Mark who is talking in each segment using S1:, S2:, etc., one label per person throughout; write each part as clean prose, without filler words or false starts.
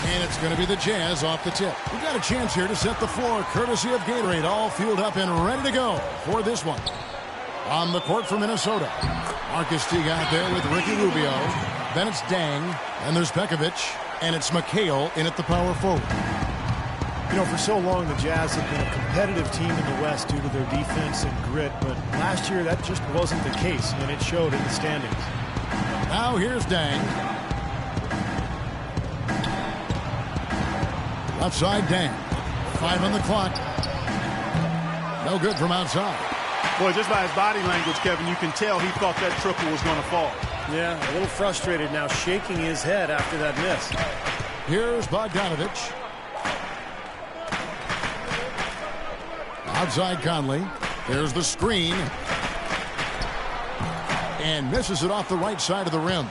S1: And it's going to be the Jazz off the tip. We've got a chance here to set the floor, courtesy of Gatorade, all fueled up and ready to go for this one. On the court for Minnesota, Marcus Teague out there with Ricky Rubio. Then it's Dang, and there's Pekovic, and it's McHale in at the power forward.
S2: You know, for so long, the Jazz have been a competitive team in the West due to their defense and grit, but last year that just wasn't the case, and it showed in the standings.
S1: Now here's Dang. Left side, Dang. 5 on the clock. No good from outside.
S3: Boy, just by his body language, Kevin, you can tell he thought that triple was going to fall.
S2: Yeah, a little frustrated now, shaking his head after that miss.
S1: Here's Bogdanovich. Outside Conley. There's the screen. And misses it off the right side of the rim.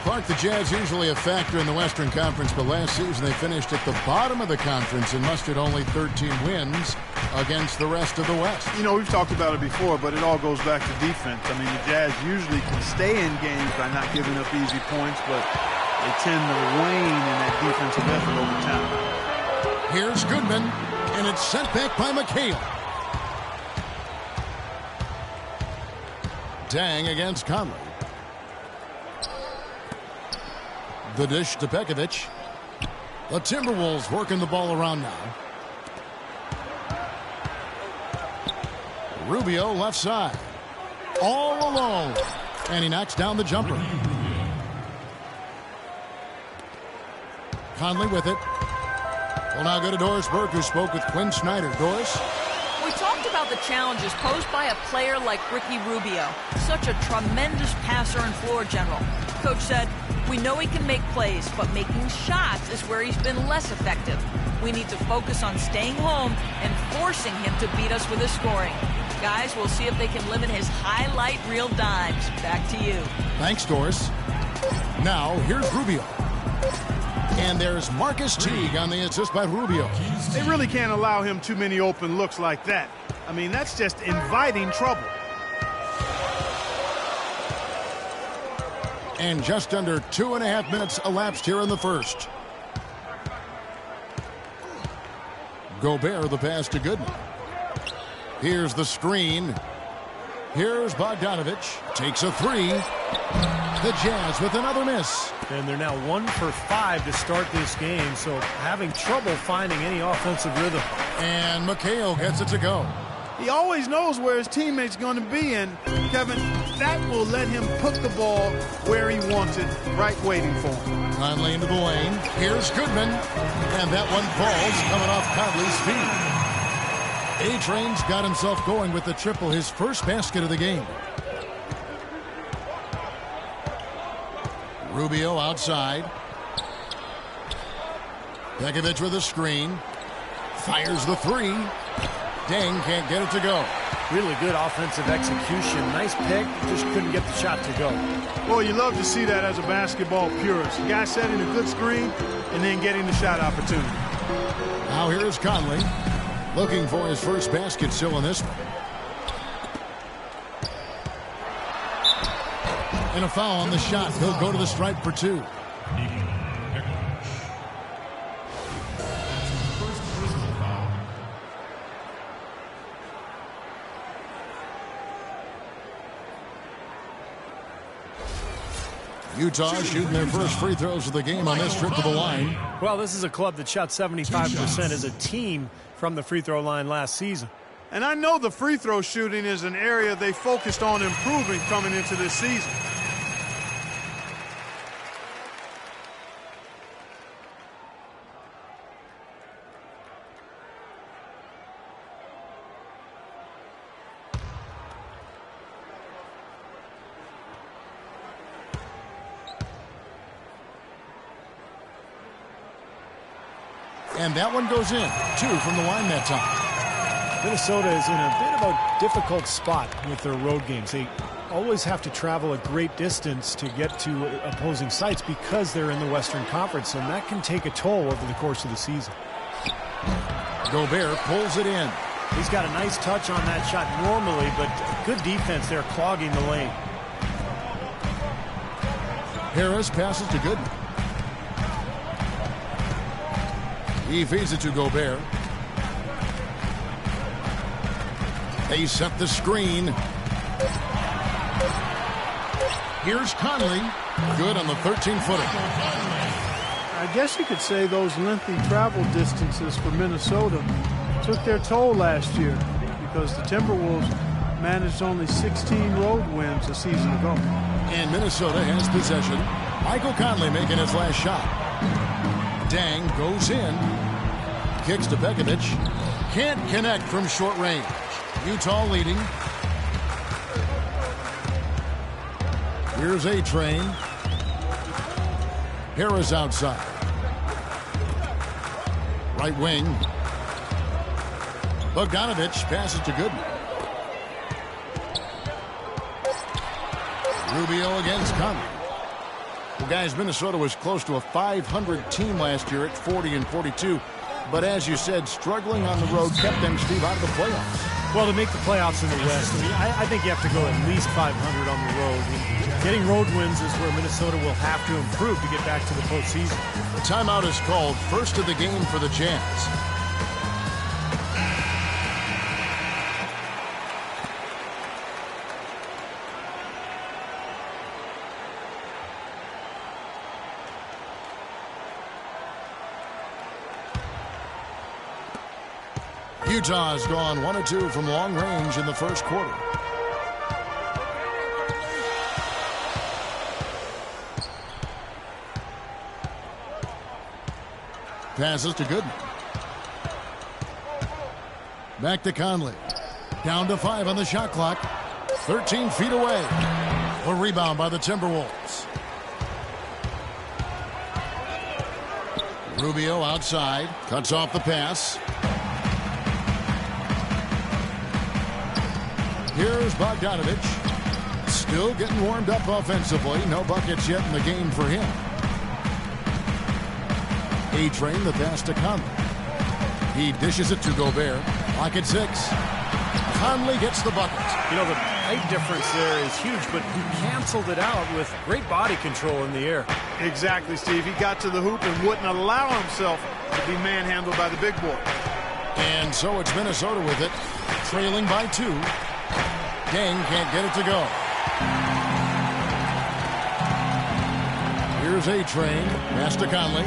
S1: Clark, the Jazz usually a factor in the Western Conference, but last season they finished at the bottom of the conference and mustered only 13 wins against the rest of the West.
S3: You know, we've talked about it before, but it all goes back to defense. I mean, the Jazz usually can stay in games by not giving up easy points, but they tend to wane in that defensive effort over time.
S1: Here's Goodman, and it's sent back by McHale. Dang against Conley. The dish to Pekovic. The Timberwolves working the ball around now. Rubio left side. All alone. And he knocks down the jumper. Conley with it. Well, now go to Doris Burke, who spoke with Quinn Snyder. Doris?
S4: We talked about the challenges posed by a player like Ricky Rubio. Such a tremendous passer and floor general. Coach said, we know he can make plays, but making shots is where he's been less effective. We need to focus on staying home and forcing him to beat us with his scoring. Guys, we'll see if they can limit his highlight reel dimes. Back to you.
S1: Thanks, Doris. Now, here's Rubio. And there's Marcus Teague on the assist by Rubio.
S3: They really can't allow him too many open looks like that. I mean, that's just inviting trouble.
S1: And just under 2.5 minutes elapsed here in the first. Gobert the pass to Goodman. Here's the screen. Here's Bogdanovich. Takes a three. The Jazz with another miss.
S2: And they're now 1 for 5 to start this game, so having trouble finding any offensive rhythm.
S1: And McHale gets it to go.
S3: He always knows where his teammate's going to be, and Kevin, that will let him put the ball where he wants it, right waiting for him.
S1: Conley into the lane. Here's Goodman. And that one falls coming off Conley's feet. A-Train's got himself going with the triple, his first basket of the game. Rubio outside. Pekovic with a screen. Fires the three. Dang can't get it to go.
S2: Really good offensive execution. Nice pick. Just couldn't get the shot to go.
S3: Well, you love to see that as a basketball purist. The guy setting a good screen and then getting the shot opportunity.
S1: Now here's Conley. Looking for his first basket still in this one. And a foul on the shot. He'll go to the stripe for 2. Utah shooting their first free throws of the game on this trip to the line.
S2: Well, this is a club that shot 75% as a team from the free throw line last season.
S3: And I know the free throw shooting is an area they focused on improving coming into this season.
S1: And that one goes in. 2 from the line that time.
S2: Minnesota is in a bit of a difficult spot with their road games. They always have to travel a great distance to get to opposing sites because they're in the Western Conference, and that can take a toll over the course of the season.
S1: Gobert pulls it in.
S2: He's got a nice touch on that shot normally, but good defense there clogging the lane.
S1: Harris passes to Goodman. He feeds it to Gobert. They set the screen. Here's Conley. Good on the 13-footer.
S3: I guess you could say those lengthy travel distances for Minnesota took their toll last year because the Timberwolves managed only 16 road wins a season ago.
S1: And Minnesota has possession. Michael Conley making his last shot. Dang goes in. Kicks to Bekovic. Can't connect from short range. Utah leading. Here's A-Train. Harris outside. Right wing. Bogdanovic passes to Goodman. Rubio against Conley. Well, guys, Minnesota was close to a 500 team last year at 40-42. But as you said, struggling on the road kept them, Steve, out of the playoffs.
S2: Well, to make the playoffs in the West, I think you have to go at least 500 on the road. Getting road wins is where Minnesota will have to improve to get back to the postseason.
S1: The timeout is called, first of the game for the Jazz. Utah has gone 1 of 2 from long range in the first quarter. Passes to Goodman. Back to Conley. Down to 5 on the shot clock. 13 feet away. A rebound by the Timberwolves. Rubio outside. Cuts off the pass. Here's Bogdanovic. Still getting warmed up offensively. No buckets yet in the game for him. A-Train, the pass to Conley. He dishes it to Gobert. Clock at 6. Conley gets the bucket.
S2: You know, the height difference there is huge, but he canceled it out with great body control in the air.
S3: Exactly, Steve. He got to the hoop and wouldn't allow himself to be manhandled by the big boy.
S1: And so it's Minnesota with it, trailing by 2. Dang can't get it to go. Here's A-Train. Pass to Conley.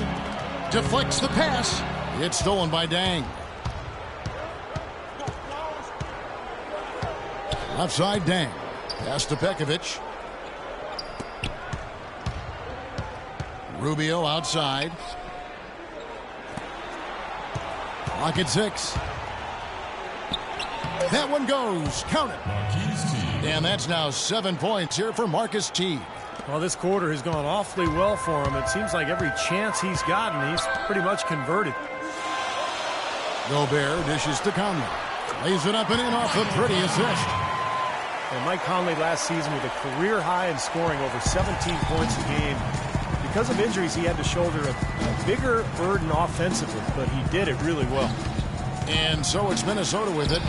S1: Deflects the pass. It's stolen by Dang. Left side, Dang. Pass to Bekovic. Rubio outside. Clock at 6. That one goes. Count it. And that's now 7 points here for Marcus Teague.
S2: Well, this quarter has gone awfully well for him. It seems like every chance he's gotten, he's pretty much converted.
S1: Gobert dishes to Conley. Lays it up and in off the pretty assist.
S2: And Mike Conley last season with a career high in scoring over 17 points a game. Because of injuries, he had to shoulder a bigger burden offensively, but he did it really well.
S1: And so it's Minnesota with it.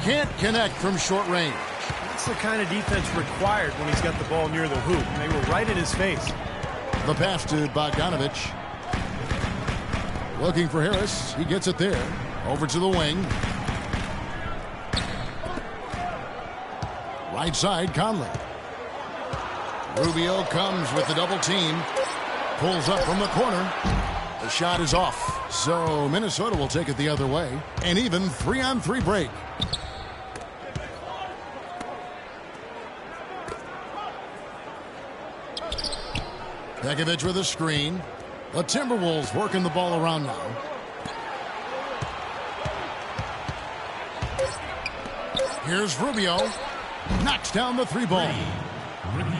S1: Can't connect from short range.
S2: That's the kind of defense required when he's got the ball near the hoop. And they were right in his face.
S1: The pass to Bogdanovic. Looking for Harris. He gets it there. Over to the wing. Right side, Conley. Rubio comes with the double team. Pulls up from the corner. The shot is off. So Minnesota will take it the other way. An even 3-on-3 break. Bekovic with a screen. The Timberwolves working the ball around now. Here's Rubio. Knocks down the 3-ball.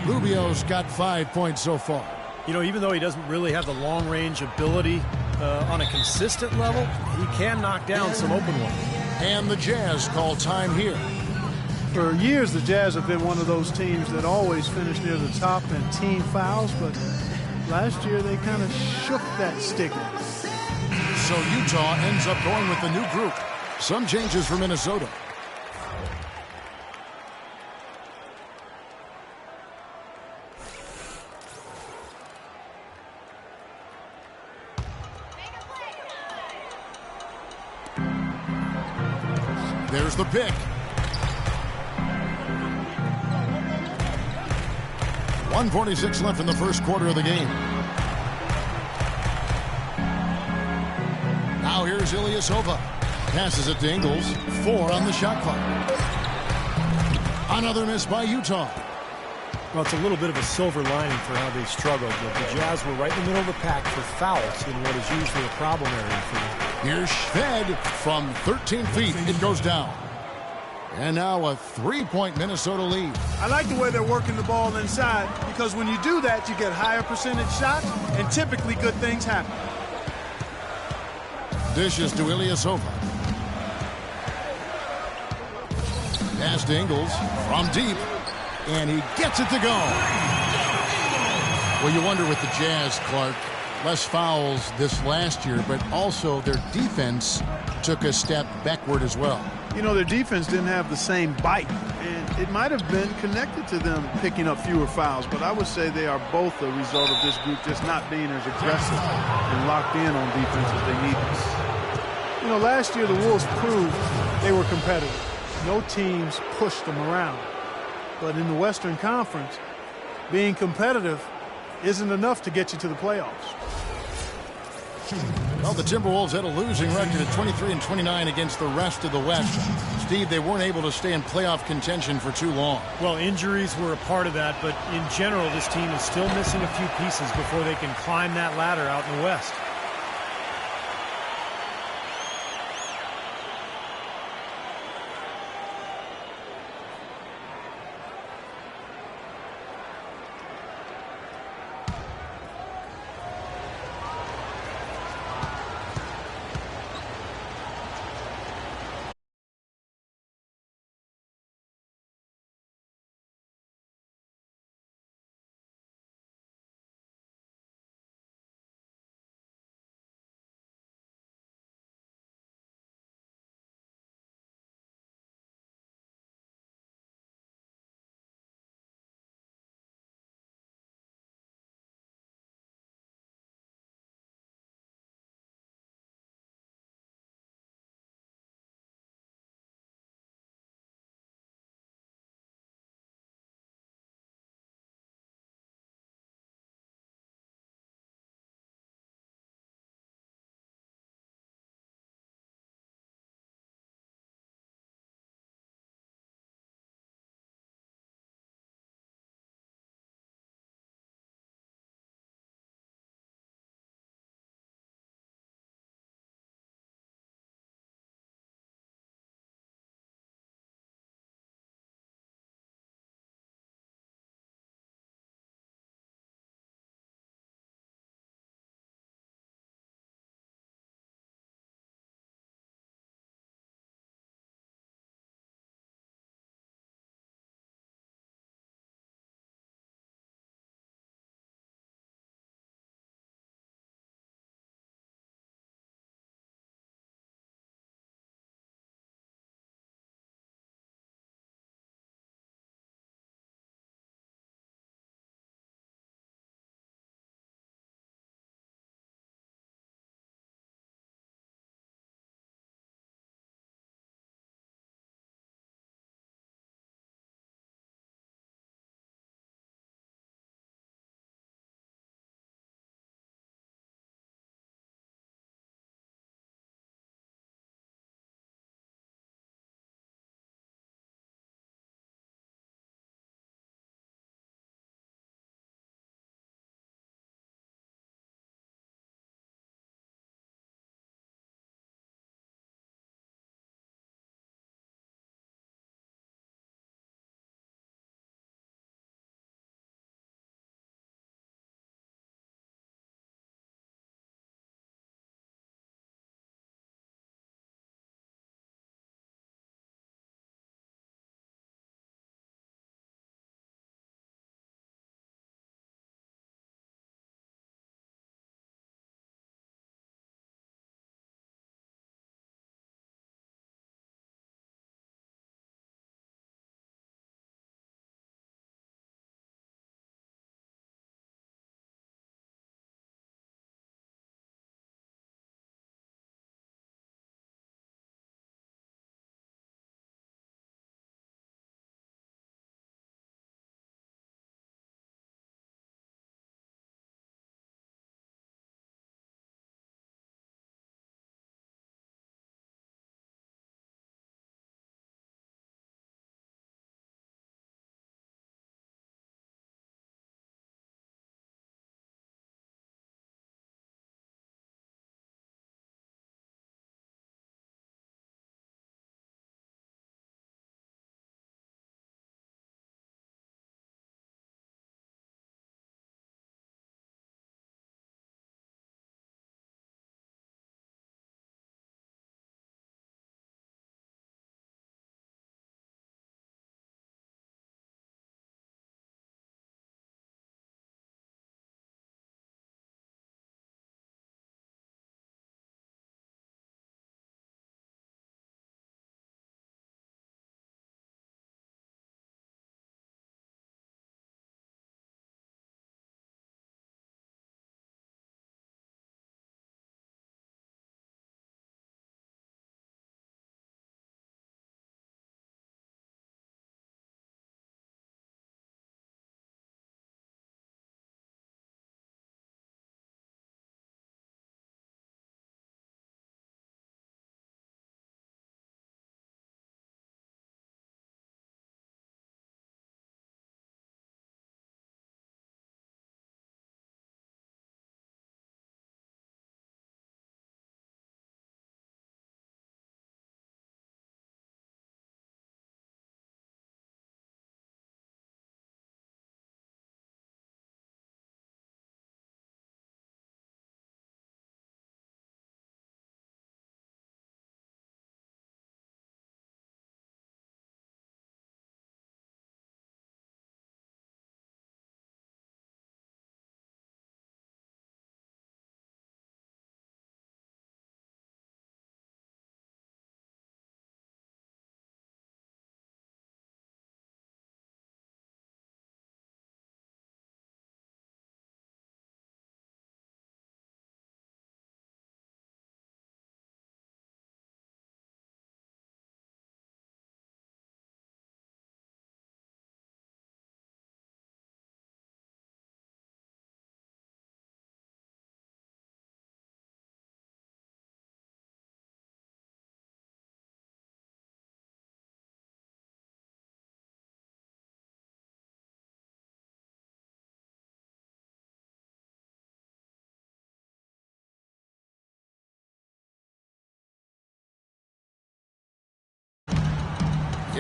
S1: Rubio's got 5 points so far.
S2: You know, even though he doesn't really have the long-range ability on a consistent level, he can knock down some open ones.
S1: And the Jazz call time here.
S3: For years, the Jazz have been one of those teams that always finish near the top in team fouls, but last year they kind of shook that stigma.
S1: So Utah ends up going with the new group. Some changes for Minnesota. There's the pick. 1:46 left in the first quarter of the game. Now here's Ilyasova. Passes it to Ingles. 4 on the shot clock. Another miss by Utah.
S2: Well, it's a little bit of a silver lining for how they struggled. But the Jazz were right in the middle of the pack for fouls in what is usually a problem area for them.
S1: Here's Shved from 13 feet. It goes down. And now a 3-point Minnesota lead.
S3: I like the way they're working the ball inside, because when you do that, you get higher percentage shots, and typically good things happen.
S1: Dishes to Ilyasova. Pass to Ingles from deep. And he gets it to go. Well, you wonder with the Jazz, Clark, less fouls this last year, but also their defense took a step backward as well.
S3: You know, their defense didn't have the same bite, and it might have been connected to them picking up fewer fouls, but I would say they are both a result of this group just not being as aggressive and locked in on defense as they needed. You know, last year the Wolves proved they were competitive. No teams pushed them around. But in the Western Conference, being competitive isn't enough to get you to the playoffs.
S1: Well, the Timberwolves had a losing record at 23-29 against the rest of the West. Steve, they weren't able to stay in playoff contention for too long.
S2: Well, injuries were a part of that, but in general, this team is still missing a few pieces before they can climb that ladder out in the West.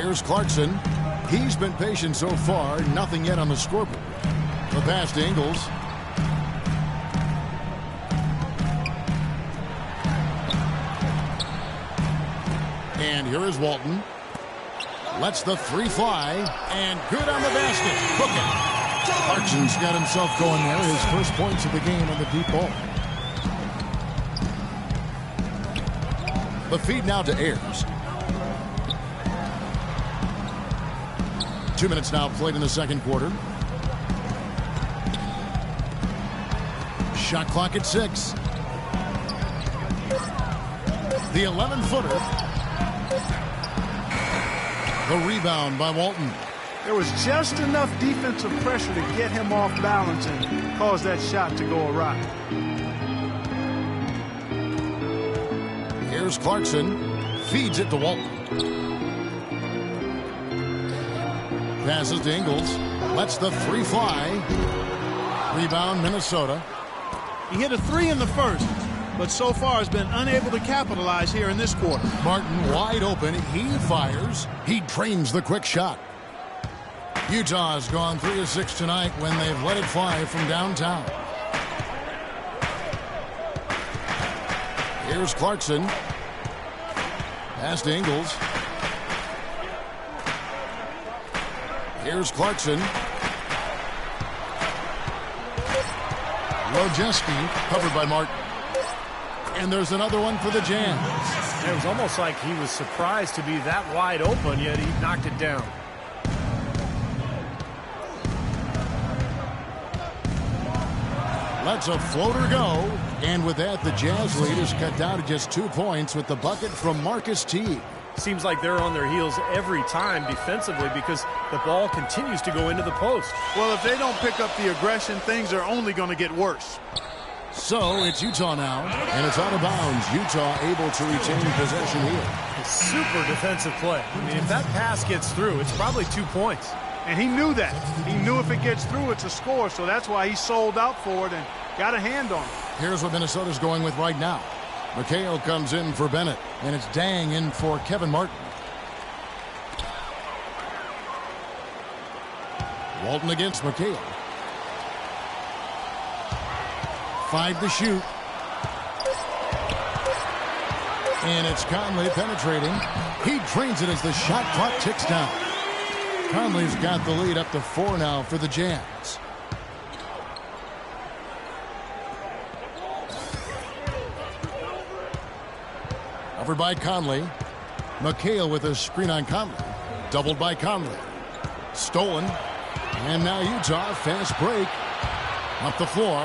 S1: Here's Clarkson. He's been patient so far. Nothing yet on the scoreboard. The pass to Ingles. And here is Walton. Lets the three fly. And good on the basket. Hook it. Clarkson's got himself going there. His first points of the game on the deep ball. The feed now to Ayers. 2 minutes now played in the second quarter. Shot clock at 6. The 11-footer. The rebound by Walton.
S3: There was just enough defensive pressure to get him off balance and cause that shot to go awry.
S1: Here's Clarkson. Feeds it to Walton. Passes to Ingles. Lets the three fly. Rebound, Minnesota.
S3: He hit a three in the first, but so far has been unable to capitalize here in this quarter.
S1: Martin wide open. He fires. He drains the quick shot. Utah's gone 3 of 6 tonight when they've let it fly from downtown. Here's Clarkson. Pass to Ingles. Here's Clarkson. Wojcicki covered by Martin. And there's another one for the Jazz.
S2: It was almost like he was surprised to be that wide open, yet he knocked it down.
S1: Lets a floater go. And with that, the Jazz lead is cut down to just 2 points with the bucket from Marcus Teague.
S2: Seems like they're on their heels every time defensively because the ball continues to go into the post.
S3: Well, if they don't pick up the aggression, things are only going to get worse.
S1: So it's Utah now, and it's out of bounds. Utah able to retain possession here.
S2: A super defensive play. I mean, if that pass gets through, it's probably 2 points.
S3: And he knew that. He knew if it gets through, it's a score, so that's why he sold out for it and got a hand on it.
S1: Here's what Minnesota's going with right now. McHale comes in for Bennett, and it's Dang in for Kevin Martin. Walton against McHale. 5 to shoot. And it's Conley penetrating. He drains it as the shot clock ticks down. Conley's got the lead up to 4 now for the Jazz. Covered by Conley. McHale with a screen on Conley. Doubled by Conley. Stolen. And now Utah, fast break. Up the floor.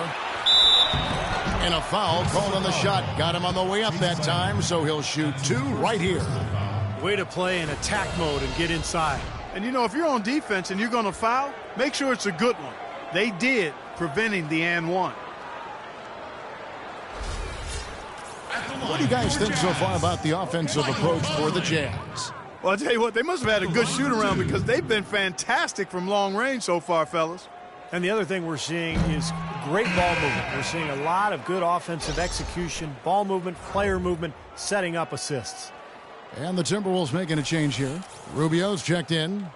S1: And a foul called on the shot. Got him on the way up that time, so he'll shoot 2 right here.
S2: Way to play in attack mode and get inside.
S3: And, you know, if you're on defense and you're going to foul, make sure it's a good one. They did, preventing the and one.
S1: What do you guys think so far about the offensive approach for the Jazz?
S3: Well, I'll tell you what, they must have had a good shoot-around because they've been fantastic from long range so far, fellas.
S2: And the other thing we're seeing is great ball movement. We're seeing a lot of good offensive execution, ball movement, player movement, setting up assists.
S1: And the Timberwolves making a change here. Rubio's checked in.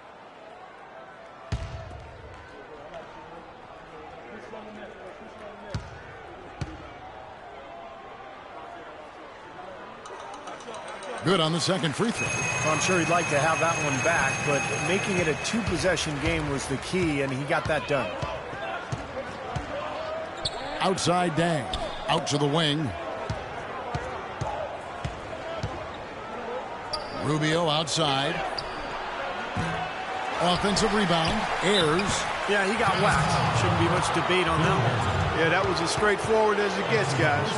S1: Good on the second free throw.
S2: Well, I'm sure he'd like to have that one back, but making it a 2-possession game was the key, and he got that done.
S1: Outside Dang. Out to the wing. Rubio outside. Offensive rebound. Ayers.
S2: Yeah, he got whacked. Shouldn't be much debate on that one.
S3: Yeah, that was as straightforward as it gets, guys.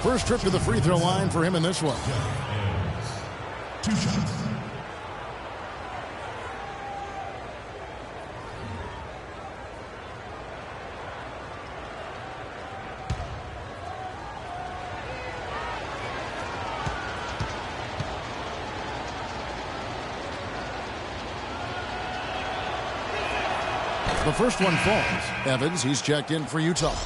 S1: First trip to the free throw line for him in this one.
S5: 2 shots.
S1: The first one falls. Evans, he's checked in for Utah.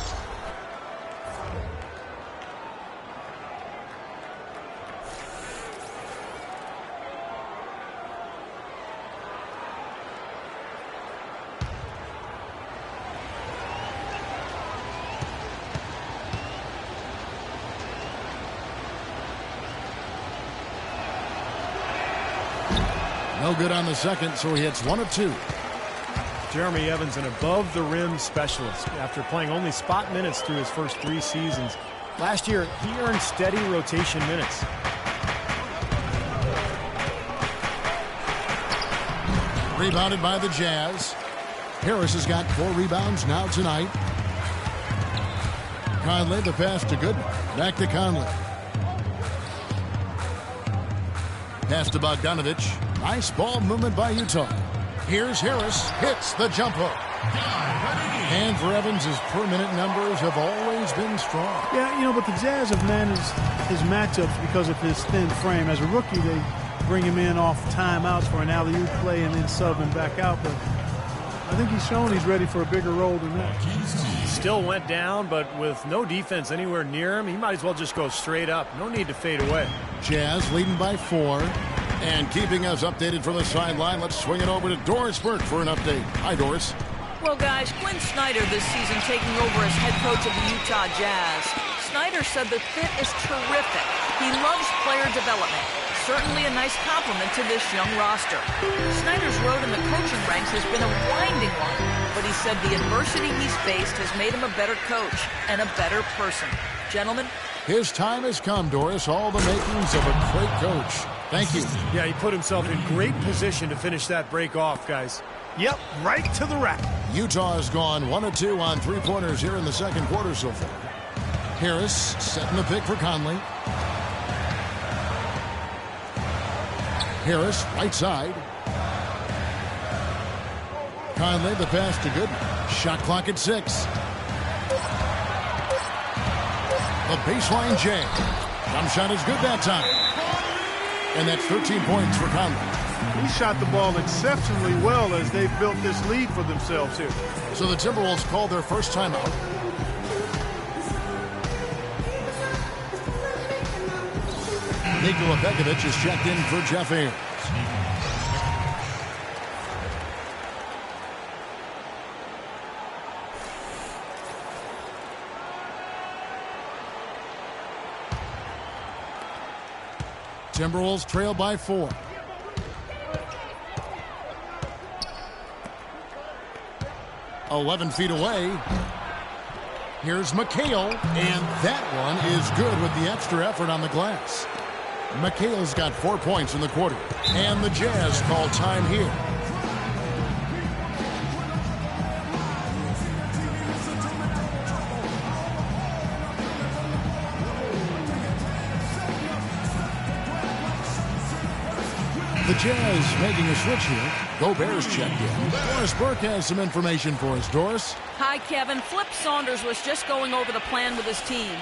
S1: No good on the second, so he hits 1 of 2.
S2: Jeremy Evans, an above-the-rim specialist. After playing only spot minutes through his first 3 seasons, last year he earned steady rotation minutes.
S1: Rebounded by the Jazz. Harris has got 4 rebounds now tonight. Conley, the pass to Goodman. Back to Conley. Pass to Bogdanovich. Nice ball movement by Utah. Here's Harris. Hits the jump hook. And for Evans, his per-minute numbers have always been strong.
S3: Yeah, but the Jazz have managed his matchups because of his thin frame. As a rookie, they bring him in off timeouts for an alley-oop play and then sub him back out. But I think he's shown he's ready for a bigger role than that.
S2: Still went down, but with no defense anywhere near him, he might as well just go straight up. No need to fade away.
S1: Jazz leading by 4. And keeping us updated from the sideline, let's swing it over to Doris Burke for an update. Hi, Doris.
S4: Well, guys, Quinn Snyder this season taking over as head coach of the Utah Jazz. Snyder said the fit is terrific. He loves player development. Certainly a nice compliment to this young roster. Snyder's road in the coaching ranks has been a winding one, but he said the adversity he's faced has made him a better coach and a better person. Gentlemen,
S1: his time has come, Doris. All the makings of a great coach. Thank you.
S2: Yeah, he put himself in great position to finish that break off, guys.
S3: Yep, right to the rack.
S1: Utah has gone 1 of 2 on 3-pointers here in the second quarter so far. Harris setting the pick for Conley. Harris, right side. Conley, the pass to Goodman. Shot clock at 6. The baseline jam. Jump shot is good that time. And that's 13 points for Conley.
S3: He shot the ball exceptionally well as they've built this lead for themselves here.
S1: So the Timberwolves called their first timeout. Nikola Pekovic is checked in for Jeff Ayers. Timberwolves trail by 4. "11 feet away. Here's McHale, and that one is good with the extra effort on the glass. McHale's got 4 points in the quarter, and the Jazz call time here. The Jazz making a switch here. Gobert's checked in. Doris Burke has some information for us. Doris?
S4: Hi, Kevin. Flip Saunders was just going over the plan with his team.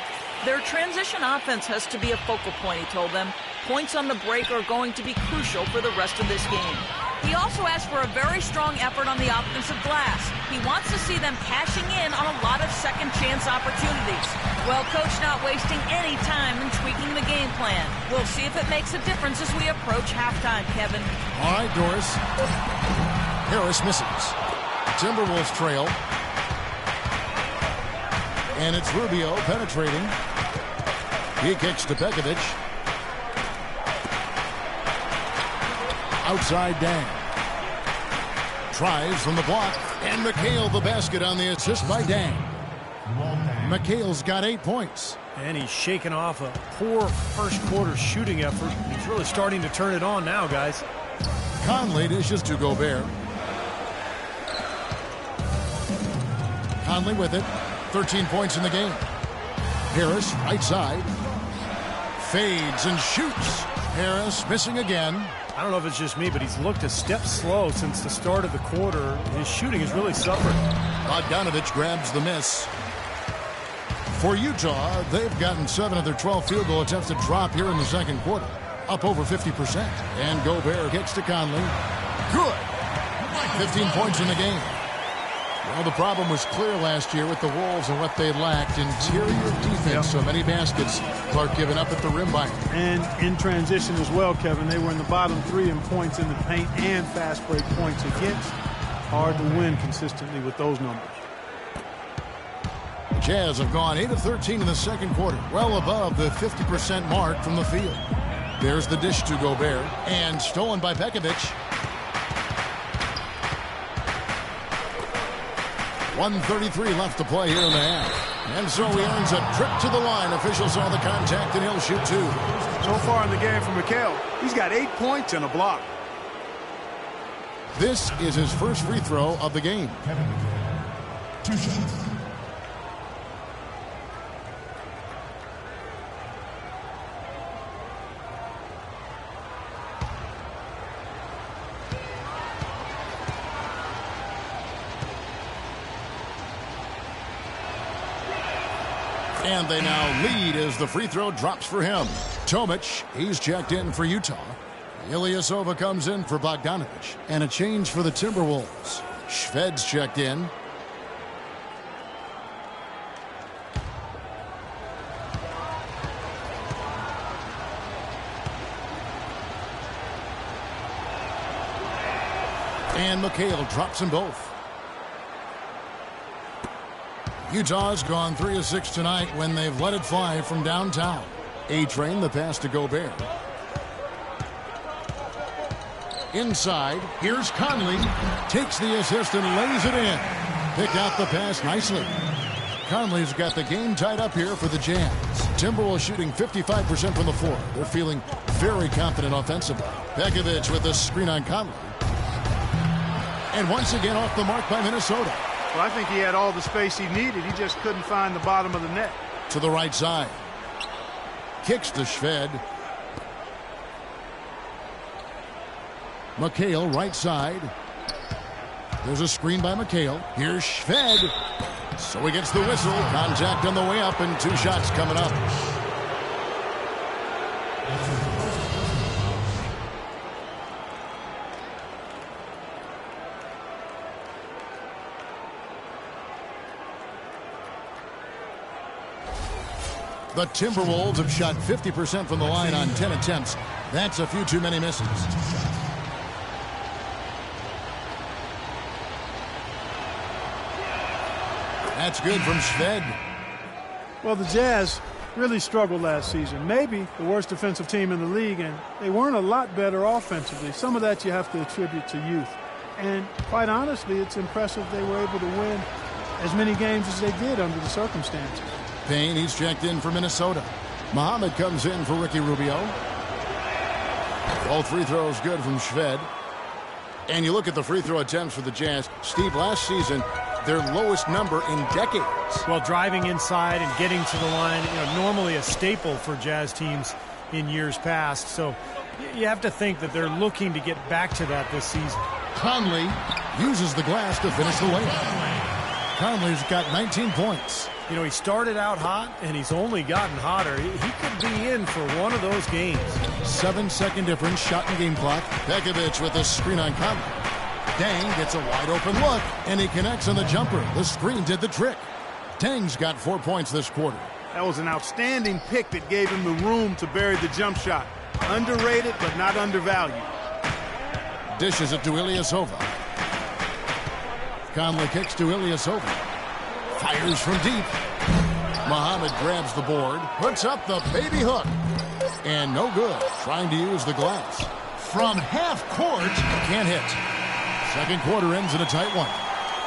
S4: Their transition offense has to be a focal point, he told them. Points on the break are going to be crucial for the rest of this game. He also asked for a very strong effort on the offensive glass. He wants to see them cashing in on a lot of second-chance opportunities. Well, coach not wasting any time in tweaking the game plan. We'll see if it makes a difference as we approach halftime, Kevin.
S1: All right, Doris. Harris misses. Timberwolves trail. And it's Rubio penetrating. He kicks to Pekovic. Outside Dan. Tries from the block. And McHale the basket on the assist by Dan. McHale's got 8 points.
S2: And he's shaking off a poor first quarter shooting effort. He's really starting to turn it on now, guys.
S1: Conley dishes to Gobert. Conley with it. 13 points in the game. Harris, right side. Fades and shoots. Harris missing again.
S2: I don't know if it's just me, but he's looked a step slow since the start of the quarter. His shooting has really suffered.
S1: Bogdanovich grabs the miss. For Utah, they've gotten 7 of their 12 field goal attempts to drop here in the second quarter. Up over 50%. And Gobert kicks to Conley. Good. 15 points in the game. Well, the problem was clear last year with the Wolves and what they lacked. Interior defense, so many baskets. Clark giving up at the rim by.
S3: And in transition as well, Kevin. They were in the bottom 3 in points in the paint and fast break points against. Hard to win consistently with those numbers.
S1: Jazz have gone 8 of 13 in the second quarter, well above the 50% mark from the field. There's the dish to Gobert, and stolen by Pekovic. 1:33 left to play here in the half. And so he earns a trip to the line. Officials saw the contact, and he'll shoot 2.
S3: So far in the game for Mikal, he's got 8 points and a block.
S1: This is his first free throw of the game.
S5: 2 shots.
S1: And they now lead as the free throw drops for him. Tomic, he's checked in for Utah. Ilyasova comes in for Bogdanovic. And a change for the Timberwolves. Shved's checked in. And Mikal drops them both. Utah's gone 3 of 6 tonight when they've let it fly from downtown. A-Train, the pass to Gobert. Inside, here's Conley. Takes the assist and lays it in. Pick out the pass nicely. Conley's got the game tied up here for the Jazz. Timberwolves shooting 55% from the floor. They're feeling very confident offensively. Pekovic with the screen on Conley. And once again off the mark by Minnesota.
S3: Well, I think he had all the space he needed. He just couldn't find the bottom of the net.
S1: To the right side. Kicks to Shved. Mikal right side. There's a screen by Mikal. Here's Shved. So he gets the whistle. Contact on the way up and 2 shots coming up. The Timberwolves have shot 50% from the line on 10 attempts. That's a few too many misses. That's good from Shved.
S3: Well, the Jazz really struggled last season. Maybe the worst defensive team in the league, and they weren't a lot better offensively. Some of that you have to attribute to youth. And quite honestly, it's impressive they were able to win as many games as they did under the circumstances.
S1: Payne, he's checked in for Minnesota. Muhammad comes in for Ricky Rubio. All free throws good from Shved. And you look at the free throw attempts for the Jazz. Steve, last season, their lowest number in decades.
S2: Well, driving inside and getting to the line, normally a staple for Jazz teams in years past. So you have to think that they're looking to get back to that this season.
S1: Conley uses the glass to finish the layup. Conley's got 19 points.
S2: He started out hot, and he's only gotten hotter. He could be in for one of those games.
S1: 7-second difference, shot in game clock. Pekovic with a screen on Conley. Dang gets a wide-open look, and he connects on the jumper. The screen did the trick. Dang's got 4 points this quarter.
S3: That was an outstanding pick that gave him the room to bury the jump shot. Underrated, but not undervalued.
S1: Dishes it to Ilyasova. Conley kicks to Ilyasova. Fires from deep. Muhammad grabs the board, puts up the baby hook. And no good. Trying to use the glass. From half court, can't hit. Second quarter ends in a tight one.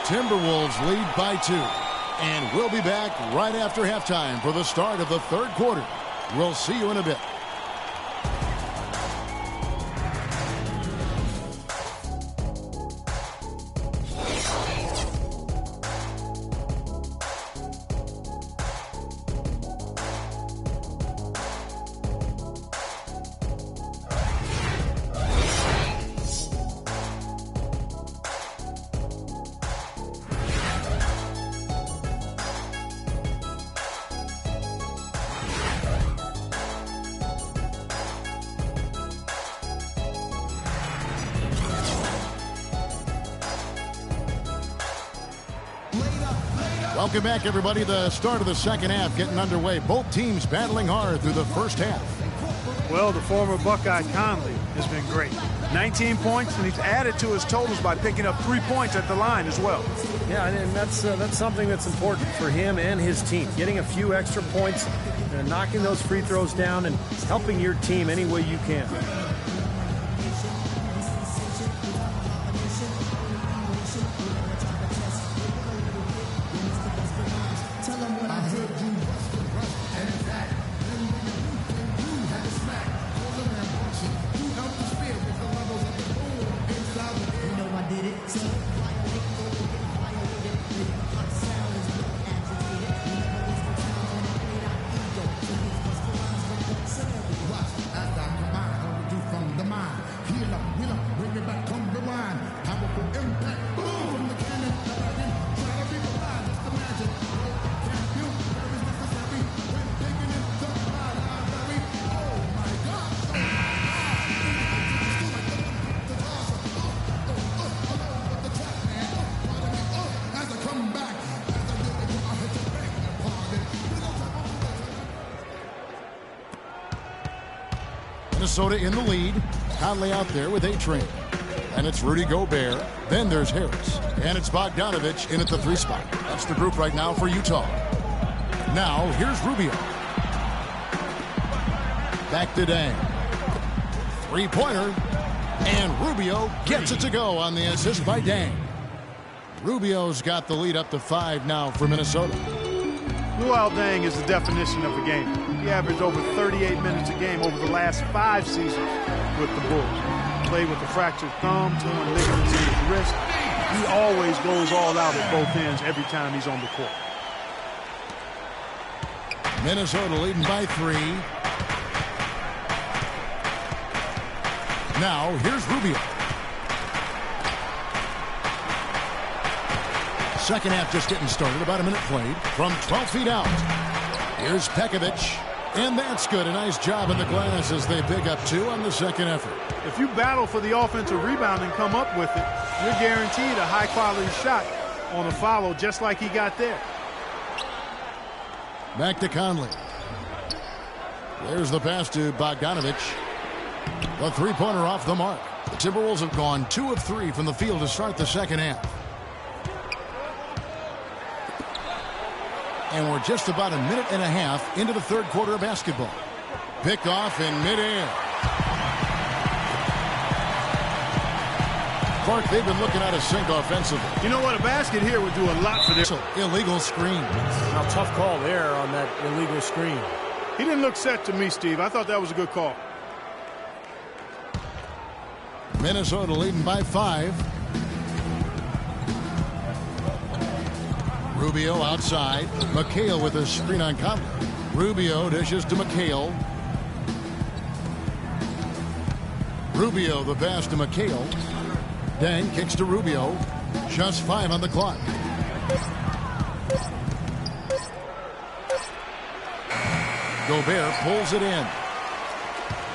S1: Timberwolves lead by 2. And we'll be back right after halftime for the start of the third quarter. We'll see you in a bit. Welcome back, everybody. The start of the second half getting underway. Both teams battling hard through the first half.
S3: Well, the former Buckeye Conley has been great. 19 points, and he's added to his totals by picking up 3 points at the line as well.
S2: Yeah, and that's something that's important for him and his team. Getting a few extra points, knocking those free throws down, and helping your team any way you can.
S1: Minnesota in the lead. Conley out there with A-Train. And it's Rudy Gobert. Then there's Harris. And it's Bogdanovich in at the 3 spot. That's the group right now for Utah. Now, here's Rubio. Back to Dang. 3-pointer. And Rubio gets it to go on the assist by Dang. Rubio's got the lead up to 5 now for Minnesota.
S3: Luol Deng is the definition of a game. He averaged over 38 minutes a game over the last 5 seasons with the Bulls. Played with a fractured thumb, torn ligaments in his wrist. He always goes all out at both ends every time he's on the court.
S1: Minnesota leading by 3. Now, here's Rubio. Second half just getting started. About a minute played from 12 feet out. Here's Pekovic. And that's good. A nice job in the glass as they pick up 2 on the second effort.
S3: If you battle for the offensive rebound and come up with it, you're guaranteed a high-quality shot on a follow just like he got there.
S1: Back to Conley. There's the pass to Bogdanovich. The 3-pointer off the mark. The Timberwolves have gone 2 of 3 from the field to start the second half. And we're just about a minute and a half into the third quarter of basketball. Picked off in midair. Clark, they've been looking out of sync offensively.
S3: You know what? A basket here would do a lot for this.
S1: Illegal screen.
S2: Now, tough call there on that illegal screen.
S3: He didn't look set to me, Steve. I thought that was a good call.
S1: Minnesota leading by 5. Rubio outside. McHale with a screen on Conley. Rubio dishes to McHale. Rubio the pass to McHale. Dang kicks to Rubio. Just 5 on the clock. Gobert pulls it in.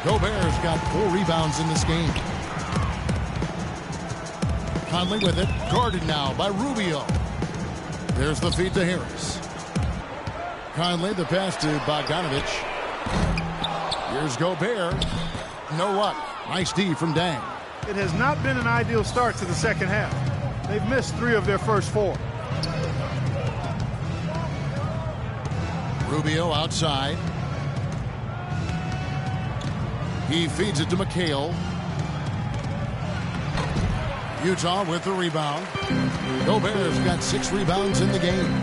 S1: Gobert's got 4 rebounds in this game. Conley with it. Guarded now by Rubio. There's the feed to Harris. Conley the pass to Bogdanovich. Here's Gobert. No luck. Nice D from Dang.
S3: It has not been an ideal start to the second half. They've missed 3 of their first 4.
S1: Rubio outside. He feeds it to McHale. Utah with the rebound. Gobert's got 6 rebounds in the game.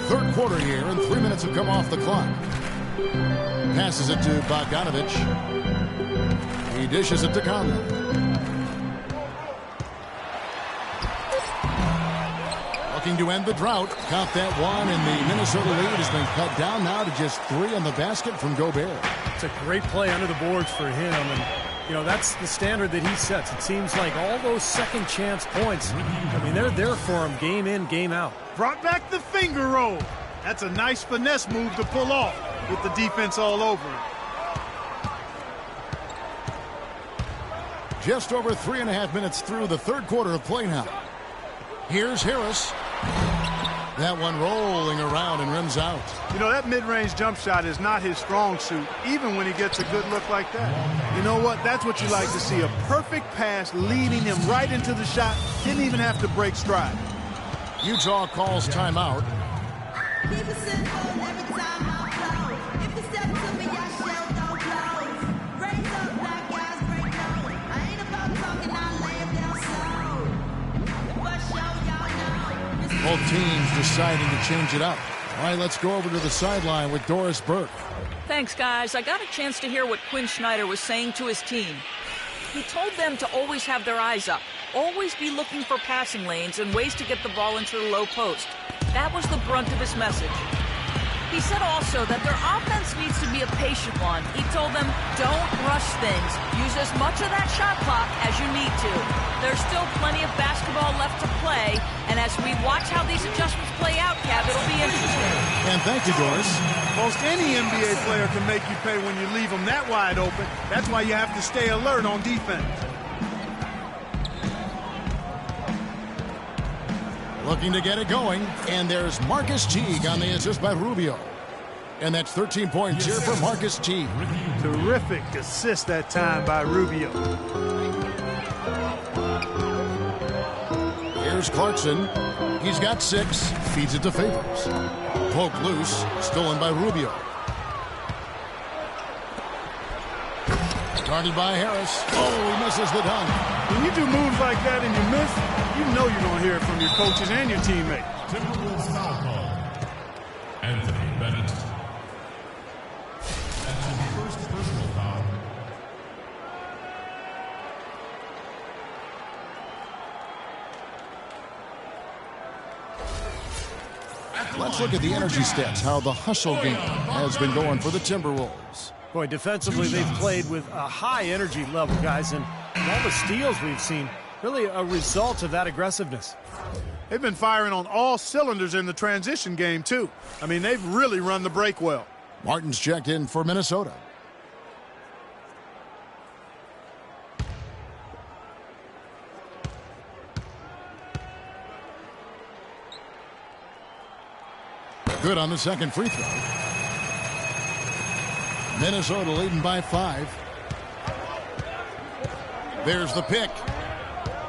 S1: Third quarter here, and 3 minutes have come off the clock. Passes it to Bogdanovich. He dishes it to Conley. Looking to end the drought. Count that 1, and the Minnesota lead has been cut down now to just 3 on the basket from Gobert.
S2: It's a great play under the boards for him, and you know that's the standard that he sets. It seems like all those second chance points, I mean, they're there for him game in, game out.
S3: Brought back the finger roll. That's a nice finesse move to pull off with the defense all over him.
S1: Just over 3.5 minutes through the third quarter of play now. Here's Harris. That one rolling around and rims out.
S3: You know, that mid-range jump shot is not his strong suit, even when he gets a good look like that. You know what? That's what you like to see. A perfect pass leading him right into the shot. Didn't even have to break stride.
S1: Utah calls timeout. Both teams deciding to change it up. All right, let's go over to the sideline with Doris Burke.
S4: Thanks, guys. I got a chance to hear what Quinn Snyder was saying to his team. He told them to always have their eyes up, always be looking for passing lanes and ways to get the ball into the low post. That was the brunt of his message. He said also that their offense needs to be a patient one. He told them, don't rush things. Use as much of that shot clock as you need to. There's still plenty of basketball left to play, and as we watch how these adjustments play out, Cav, it'll be interesting.
S1: And thank you, Doris.
S3: Most any NBA player can make you pay when you leave them that wide open. That's why you have to stay alert on defense.
S1: Looking to get it going, and there's Marcus Teague on the assist by Rubio. And that's 13 points here for Marcus Teague.
S3: Terrific assist that time by Rubio.
S1: Here's Clarkson. He's got 6. Feeds it to Favors. Poke loose. Stolen by Rubio. Guarded by Harris. Oh, he misses the dunk.
S3: When you do moves like that and you miss, you know you're going to hear it from your coaches and your teammates.
S5: Timberwolves foul call. Anthony Bennett. That's his first personal foul.
S1: Let's look at the energy stats, how the hustle game has been going for the Timberwolves.
S2: Boy, defensively, they've played with a high energy level, guys, and all the steals we've seen, really a result of that aggressiveness.
S3: They've been firing on all cylinders in the transition game, too. I mean, they've really run the break well.
S1: Martin's checked in for Minnesota. Good on the second free throw. Minnesota leading by 5. There's the pick.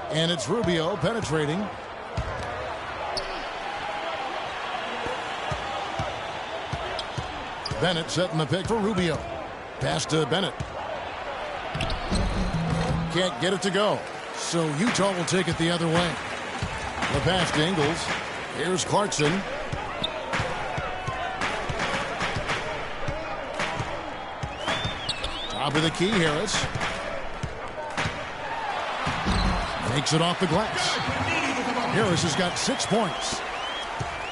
S1: And it's Rubio penetrating. Bennett setting the pick for Rubio. Pass to Bennett. Can't get it to go. So Utah will take it the other way. The pass to Ingles. Here's Clarkson. Top of the key, Harris. Makes it off the glass. Harris has got 6 points.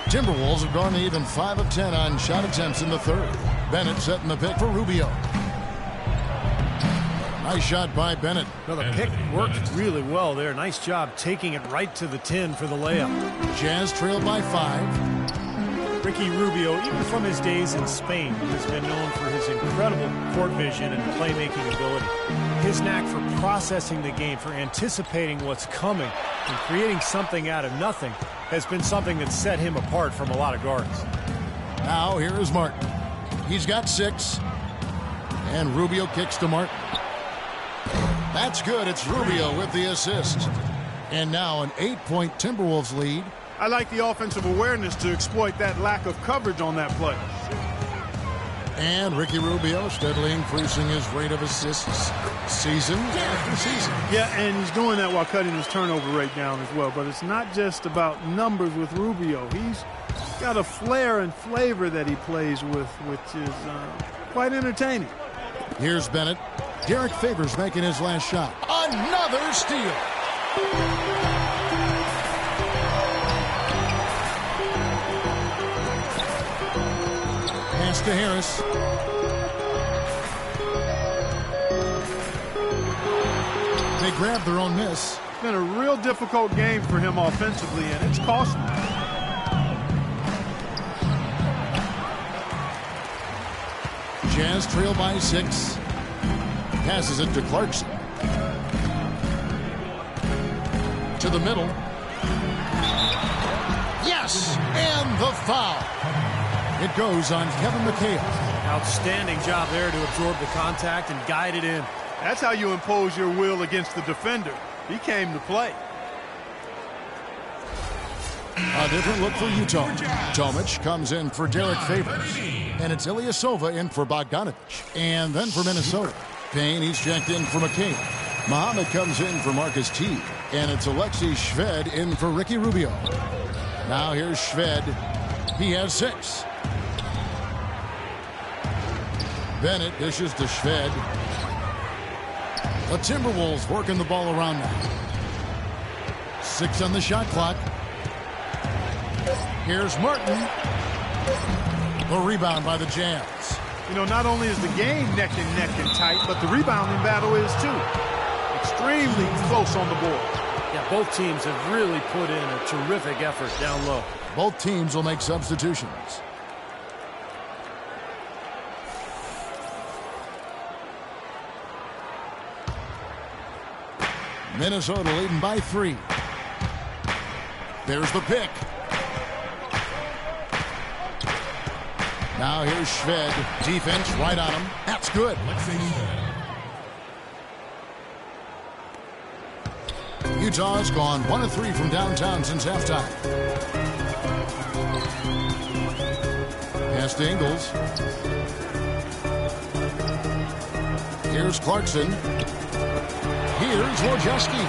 S1: Timberwolves have gone to even 5 of 10 on shot attempts in the third. Bennett setting the pick for Rubio. Nice shot by Bennett.
S2: Well, the pick worked really well there. Nice job taking it right to the 10 for the layup.
S1: Jazz trailed by 5.
S2: Ricky Rubio, even from his days in Spain, has been known for his incredible court vision and playmaking ability. His knack for processing the game, for anticipating what's coming, and creating something out of nothing has been something that set him apart from a lot of guards.
S1: Now here is Martin. He's got 6. And Rubio kicks to Martin. That's good. It's Rubio with the assist. And now an 8-point Timberwolves lead.
S3: I like the offensive awareness to exploit that lack of coverage on that play.
S1: And Ricky Rubio steadily increasing his rate of assists season after season.
S3: Yeah, and he's doing that while cutting his turnover rate down as well. But it's not just about numbers with Rubio. He's got a flair and flavor that he plays with, which is quite entertaining.
S1: Here's Bennett. Derek Favors making his last shot. Another steal. Pass to Harris. They grab their own miss.
S3: It's been a real difficult game for him offensively, and it's costing him.
S1: Jazz trail by 6. Passes it to Clarkson. To the middle. Yes, and the foul. It goes on Kevin McHale.
S2: Outstanding job there to absorb the contact and guide it in.
S3: That's how you impose your will against the defender. He came to play.
S1: A different look for Utah. Tomic comes in for Derek Favors. And it's Ilyasova in for Bogdanovich. And then for Minnesota, Payne, he's checked in for McCain. Muhammad comes in for Marcus T. And it's Alexei Shved in for Ricky Rubio. Now here's Shved. He has 6. Bennett dishes to Shved. The Timberwolves working the ball around now. 6 on the shot clock. Here's Martin. The rebound by the Jazz.
S3: You know, not only is the game neck and tight, but the rebounding battle is too. Extremely close on the board.
S2: Yeah, both teams have really put in a terrific effort down low.
S1: Both teams will make substitutions. Minnesota leading by 3. There's the pick. Now here's Shved. Defense right on him. That's good. Utah's gone 1 of 3 from downtown since halftime. Pass to Ingles. Here's Clarkson. Here's Wojcicki.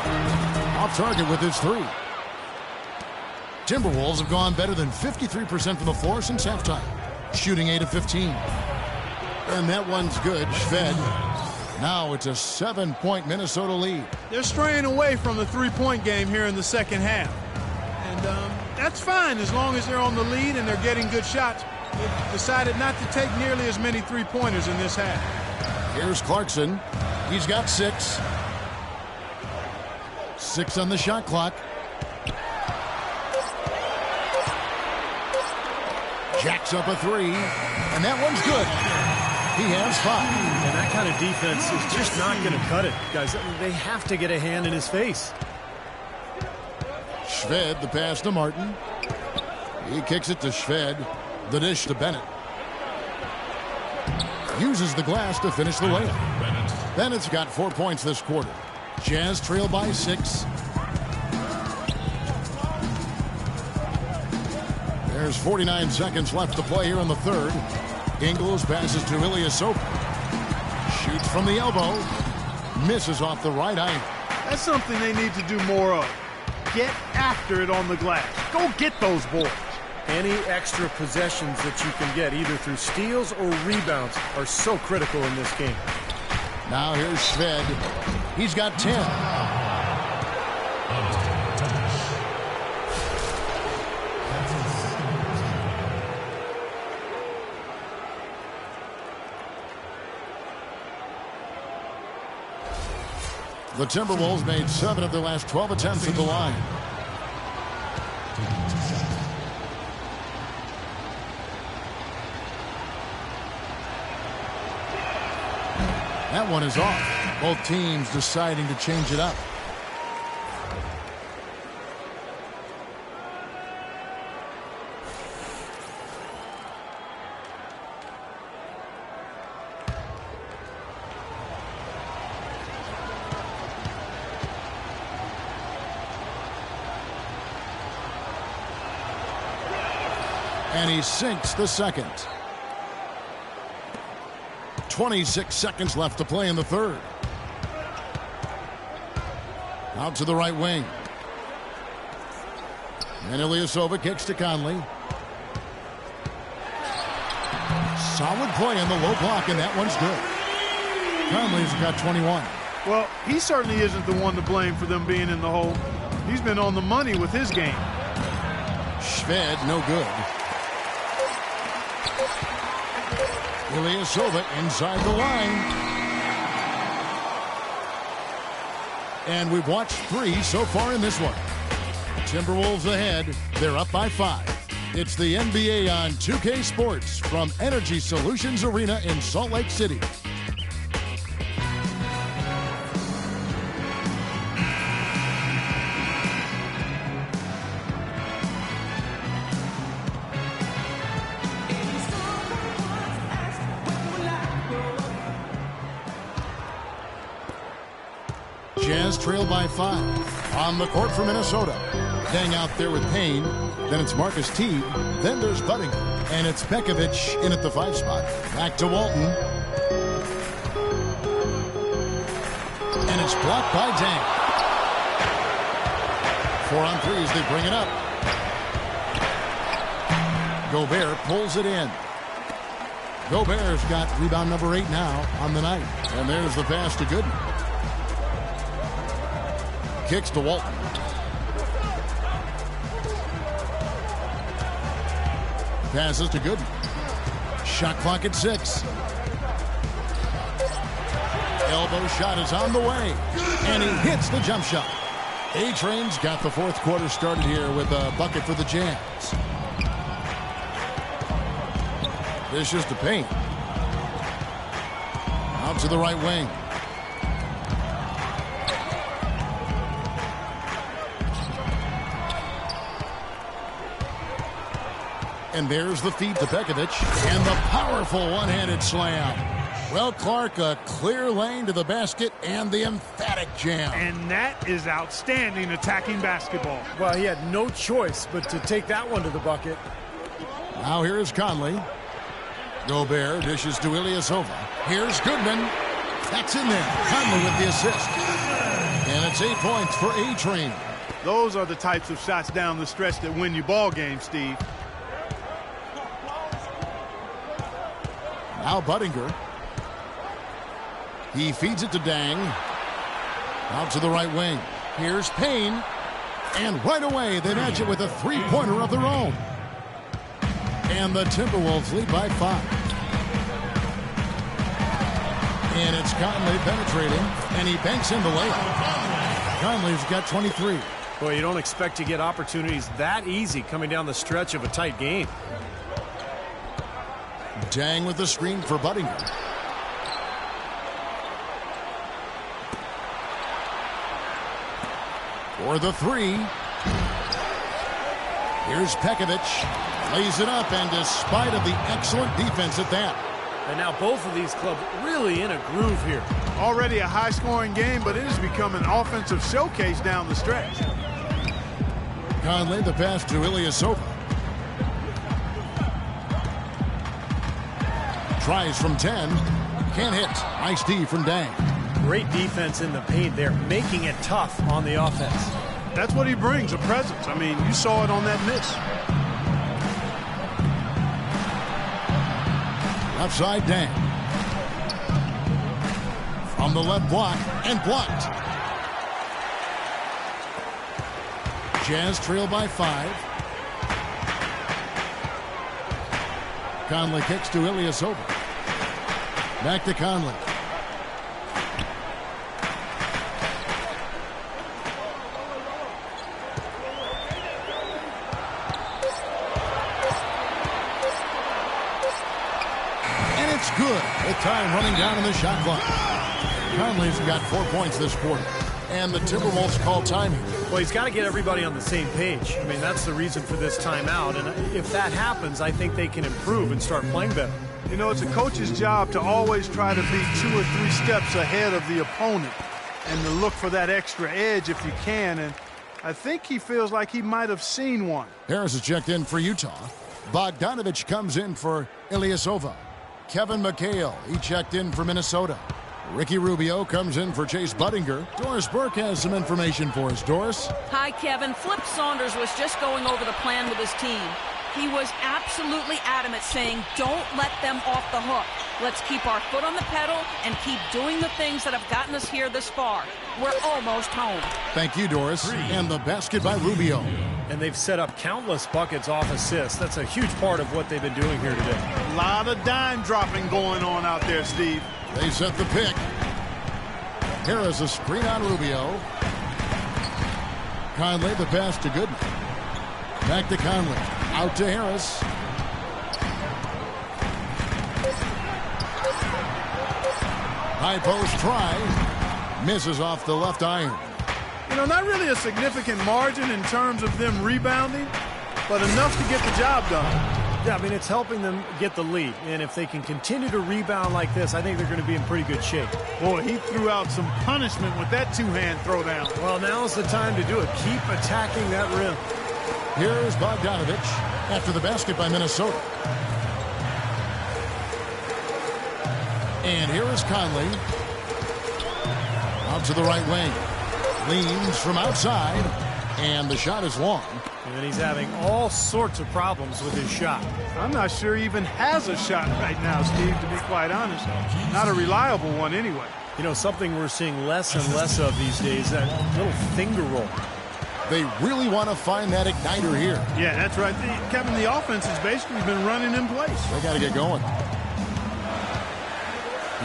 S1: Off target with his 3. Timberwolves have gone better than 53% from the floor since halftime, shooting 8 of 15. And that one's good. Shved. Now it's a 7-point Minnesota lead.
S3: They're straying away from the three-point game here in the second half. And that's fine as long as they're on the lead and they're getting good shots. They've decided not to take nearly as many three-pointers in this half.
S1: Here's Clarkson. He's got 6. 6 on the shot clock. Jacks up a 3. And that one's good. He has 5.
S2: And that kind of defense is just not going to cut it, guys. I mean, they have to get a hand in his face.
S1: Shved, the pass to Martin. He kicks it to Shved. The dish to Bennett. Uses the glass to finish the layup. Bennett's got 4 points this quarter. Jazz trail by 6. There's 49 seconds left to play here in the third. Ingles passes to Ilyasova. Shoots from the elbow. Misses off the right eye.
S3: That's something they need to do more of. Get after it on the glass. Go get those boards.
S2: Any extra possessions that you can get, either through steals or rebounds, are so critical in this game.
S1: Now here's Shved. He's got 10. The Timberwolves made 7 of their last 12 attempts at the line. That one is off. Both teams deciding to change it up. And he sinks the second. 26 seconds left to play in the third. Out to the right wing. And Ilyasova kicks to Conley. Solid play in the low block, and that one's good. Conley's got 21.
S3: Well, he certainly isn't the one to blame for them being in the hole. He's been on the money with his game.
S1: Shved, no good. Ilyasova inside the line. And we've watched 3 so far in this one. Timberwolves ahead. They're up by 5. It's the NBA on 2K Sports from Energy Solutions Arena in Salt Lake City. Jazz trail by 5. On the court for Minnesota. Dang out there with Payne. Then it's Marcus Teague. Then there's Budding. And it's Pekovic in at the 5 spot. Back to Walton. And it's blocked by Dang. 4 on 3 as they bring it up. Gobert pulls it in. Gobert's got rebound number 8 now on the night. And there's the pass to Gooden. Kicks to Walton. Passes to Gooden. Shot clock at 6. Elbow shot is on the way. And he hits the jump shot. A-Train's got the fourth quarter started here with a bucket for the Jazz. Dishes to Payne. Out to the right wing. And there's the feed to Pekovic. And the powerful one-handed slam. Well, Clark, a clear lane to the basket and the emphatic jam.
S3: And that is outstanding attacking basketball.
S2: Well, he had no choice but to take that one to the bucket.
S1: Now here is Conley. Gobert dishes to Ilyasova. Here's Goodman. That's in there. Conley with the assist. And it's 8 points for A-Train.
S3: Those are the types of shots down the stretch that win you ball games, Steve.
S1: Now Budinger. He feeds it to Dang. Out to the right wing. Here's Payne. And right away they match it with a three-pointer of their own. And the Timberwolves lead by 5. And it's Conley penetrating. And he banks in the layup. Conley's got 23.
S2: Boy, you don't expect to get opportunities that easy coming down the stretch of a tight game.
S1: Dang with the screen for Budinger. For the 3. Here's Pekovic. Lays it up, and despite of the excellent defense at that.
S2: And now both of these clubs really in a groove here.
S3: Already a high-scoring game, but it has become an offensive showcase down the stretch.
S1: Conley, the pass to Ilyasova. Tries from 10. Can't hit. Nice D from Dang.
S2: Great defense in the paint there, making it tough on the offense.
S3: That's what he brings, a presence. I mean, you saw it on that miss.
S1: Left side, Dang. From the left block, and blocked. Jazz trail by 5. Conley kicks to Ilyasova. Back to Conley. And it's good with time running down in the shot clock. Conley's got 4 points this quarter. And the Timberwolves call time here.
S2: Well, he's got to get everybody on the same page. I mean, that's the reason for this timeout. And if that happens, I think they can improve and start playing better.
S3: You know, it's a coach's job to always try to be 2 or 3 steps ahead of the opponent and to look for that extra edge if you can. And I think he feels like he might have seen one.
S1: Harris is checked in for Utah. Bogdanovich comes in for Ilyasova. Kevin McHale, he checked in for Minnesota. Ricky Rubio comes in for Chase Budinger. Doris Burke has some information for us. Doris?
S4: Hi, Kevin. Flip Saunders was just going over the plan with his team. He was absolutely adamant, saying, don't let them off the hook. Let's keep our foot on the pedal and keep doing the things that have gotten us here this far. We're almost home.
S1: Thank you, Doris. And the basket by Rubio.
S2: And they've set up countless buckets off assists. That's a huge part of what they've been doing here today.
S3: A lot of dime dropping going on out there, Steve.
S1: They set the pick. Here is a screen on Rubio. Conley, the pass to Goodman. Back to Conley. Out to Harris. High post try. Misses off the left iron.
S3: You know, not really a significant margin in terms of them rebounding, but enough to get the job done.
S2: Yeah, I mean, it's helping them get the lead. And if they can continue to rebound like this, I think they're going to be in pretty good shape.
S3: Boy, he threw out some punishment with that two-hand throwdown.
S2: Well, now's the time to do it. Keep attacking that rim.
S1: Here's Bogdanovich after the basket by Minnesota. And here is Conley. Out to the right wing. Leans from outside. And the shot is long.
S2: And he's having all sorts of problems with his shot.
S3: I'm not sure he even has a shot right now, Steve, to be quite honest. Not a reliable one anyway.
S2: You know, something we're seeing less and less of these days, that little finger roll.
S1: They really want to find that igniter here.
S3: Yeah, that's right. Kevin, the offense has basically been running in place.
S1: They got to get going.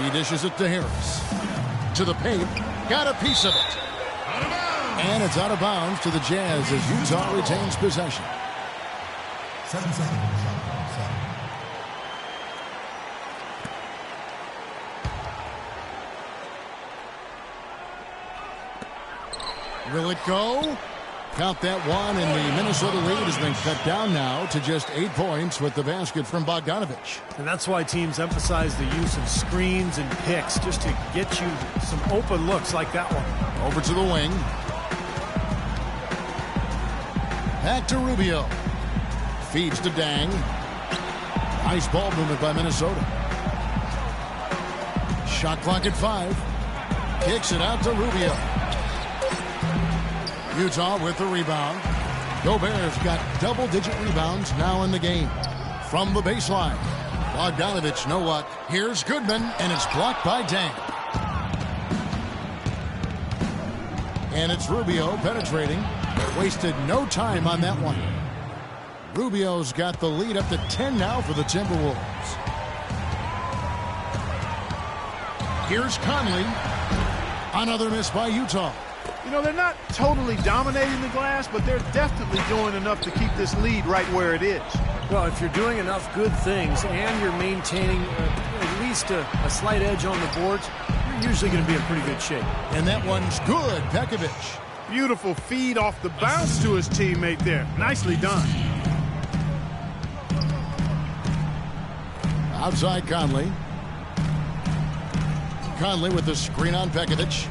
S1: He dishes it to Harris. To the paint. Got a piece of it. And it's out of bounds to the Jazz as Utah retains possession.
S5: 7 seconds. Shot clock, 7.
S1: Will it go? Count that one, and the Minnesota lead has been cut down now to just 8 points with the basket from Bogdanovich.
S2: And that's why teams emphasize the use of screens and picks, just to get you some open looks like that one.
S1: Over to the wing. Back to Rubio. Feeds to Dang. Nice ball movement by Minnesota. Shot clock at 5. Kicks it out to Rubio. Utah with the rebound. Gobert's got double-digit rebounds now in the game. From the baseline. Bogdanovich, no luck. Here's Goodman, and it's blocked by Dang. And it's Rubio penetrating. Wasted no time on that one. Rubio's got the lead up to 10 now for the Timberwolves. Here's Conley. Another miss by Utah.
S3: You know, they're not totally dominating the glass, but they're definitely doing enough to keep this lead right where it is.
S2: Well, if you're doing enough good things and you're maintaining at least a slight edge on the boards, you're usually going to be in pretty good shape.
S1: And that one's good. Pekovic.
S3: Beautiful feed off the bounce to his teammate there. Nicely done.
S1: Outside Conley. Conley with the screen on Pekovic.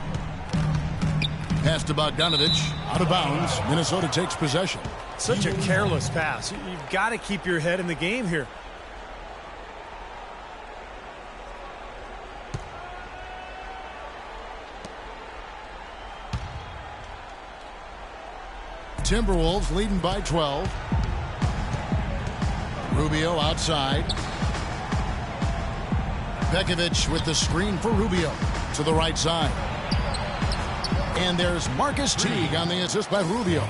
S1: Pass to Bogdanovich. Out of bounds. Minnesota takes possession.
S2: Such a careless pass. You've got to keep your head in the game here.
S1: Timberwolves leading by 12. Rubio outside. Pekovic with the screen for Rubio to the right side. And there's Marcus Teague on the assist by Rubio.